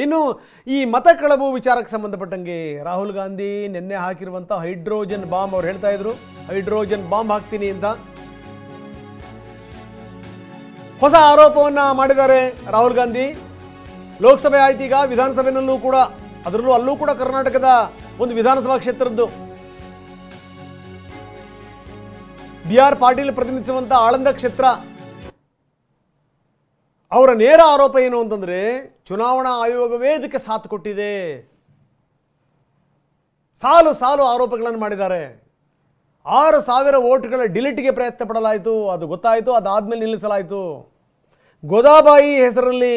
ಇನ್ನು ಈ ಮತ ಕಳವು ವಿಚಾರಕ್ಕೆ ಸಂಬಂಧಪಟ್ಟಂಗೆ ರಾಹುಲ್ ಗಾಂಧಿ ನಿನ್ನೆ ಹಾಕಿರುವಂತ ಹೈಡ್ರೋಜನ್ ಬಾಂಬ್ ಅವರು ಹೇಳ್ತಾ ಇದ್ರು ಹೈಡ್ರೋಜನ್ ಬಾಂಬ್ ಹಾಕ್ತೀನಿ ಅಂತ ಹೊಸ ಆರೋಪವನ್ನ ಮಾಡಿದ್ದಾರೆ ರಾಹುಲ್ ಗಾಂಧಿ. ಲೋಕಸಭೆ ಆಯ್ತು, ಈಗ ವಿಧಾನಸಭೆನಲ್ಲೂ ಕೂಡ ಅಲ್ಲೂ ಕೂಡ ಕರ್ನಾಟಕದ ಒಂದು ವಿಧಾನಸಭಾ ಕ್ಷೇತ್ರದ್ದು BR ಪಾಟೀಲ್ ಪ್ರತಿನಿಧಿಸುವಂತ ಆಳಂದ ಕ್ಷೇತ್ರ. ಅವರ ನೇರ ಆರೋಪ ಏನು ಅಂತಂದ್ರೆ ಚುನಾವಣಾ ಆಯೋಗವೇ ಇದಕ್ಕೆ ಸಾಥ್ ಕೊಟ್ಟಿದೆ. ಸಾಲು ಸಾಲು ಆರೋಪಗಳನ್ನು ಮಾಡಿದ್ದಾರೆ. 6,000 ವೋಟ್ಗಳ ಡಿಲೀಟ್ಗೆ ಪ್ರಯತ್ನ ಪಡಲಾಯಿತು, ಅದು ಗೊತ್ತಾಯಿತು. ಅದಾದ್ಮೇಲೆ ನಿಲ್ಲಿಸಲಾಯಿತು. ಗೋದಾಬಾಯಿ ಹೆಸರಲ್ಲಿ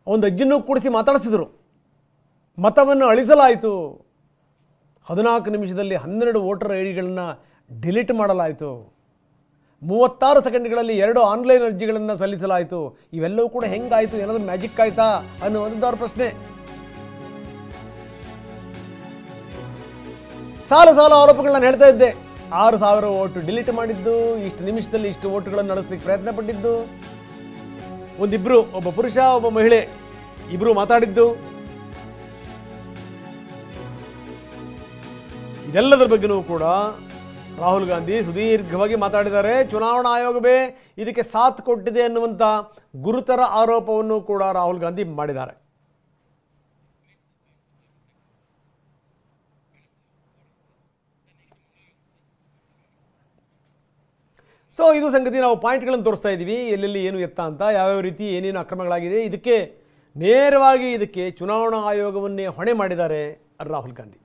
ಒಂದು ಅಜ್ಜನ್ನು ಕೂಡಿಸಿ ಮಾತಾಡಿಸಿದರು, ಮತವನ್ನು ಅಳಿಸಲಾಯಿತು. 14 ನಿಮಿಷದಲ್ಲಿ 12 ವೋಟರ್ ಐಡಿಗಳನ್ನು ಡಿಲೀಟ್ ಮಾಡಲಾಯಿತು. 36 ಸೆಕೆಂಡ್ಗಳಲ್ಲಿ 2 ಆನ್ಲೈನ್ ಅರ್ಜಿಗಳನ್ನು ಸಲ್ಲಿಸಲಾಯಿತು. ಇವೆಲ್ಲವೂ ಕೂಡ ಹೆಂಗಾಯಿತು? ಏನಾದರೂ ಮ್ಯಾಜಿಕ್ ಆಯ್ತಾ ಅನ್ನುವಂಥದ್ದು ಅವ್ರ ಪ್ರಶ್ನೆ. ಸಾಲು ಸಾಲು ಆರೋಪಗಳನ್ನ ಹೇಳ್ತಾ ಇದ್ದೆ. 6,000 ವೋಟ್ ಡಿಲೀಟ್ ಮಾಡಿದ್ದು, ಇಷ್ಟು ನಿಮಿಷದಲ್ಲಿ ಇಷ್ಟು ವೋಟ್ಗಳನ್ನು ನಡೆಸಲಿಕ್ಕೆ ಪ್ರಯತ್ನ ಪಟ್ಟಿದ್ದು, ಒಂದಿಬ್ರು, ಒಬ್ಬ ಪುರುಷ ಒಬ್ಬ ಮಹಿಳೆ ಇಬ್ರು ಮಾತಾಡಿದ್ದು, ಇದೆಲ್ಲದರ ಬಗ್ಗೆನೂ ಕೂಡ ರಾಹುಲ್ ಗಾಂಧಿ ಸುದೀರ್ಘವಾಗಿ ಮಾತಾಡಿದ್ದಾರೆ. ಚುನಾವಣಾ ಆಯೋಗವೇ ಇದಕ್ಕೆ ಸಾಥ್ ಕೊಟ್ಟಿದೆ ಅನ್ನುವಂಥ ಗುರುತರ ಆರೋಪವನ್ನು ಕೂಡ ರಾಹುಲ್ ಗಾಂಧಿ ಮಾಡಿದ್ದಾರೆ. ಸೊ ಇದು ಸಂಗತಿ. ನಾವು ಪಾಯಿಂಟ್ಗಳನ್ನು ತೋರಿಸ್ತಾ ಇದ್ದೀವಿ, ಎಲ್ಲೆಲ್ಲಿ ಏನು ಎತ್ತ ಅಂತ, ಯಾವ್ಯಾವ ರೀತಿ ಏನೇನು ಅಕ್ರಮಗಳಾಗಿದೆ. ಇದಕ್ಕೆ ನೇರವಾಗಿ ಇದಕ್ಕೆ ಚುನಾವಣಾ ಆಯೋಗವನ್ನೇ ಹೊಣೆ ಮಾಡಿದ್ದಾರೆ ರಾಹುಲ್ ಗಾಂಧಿ.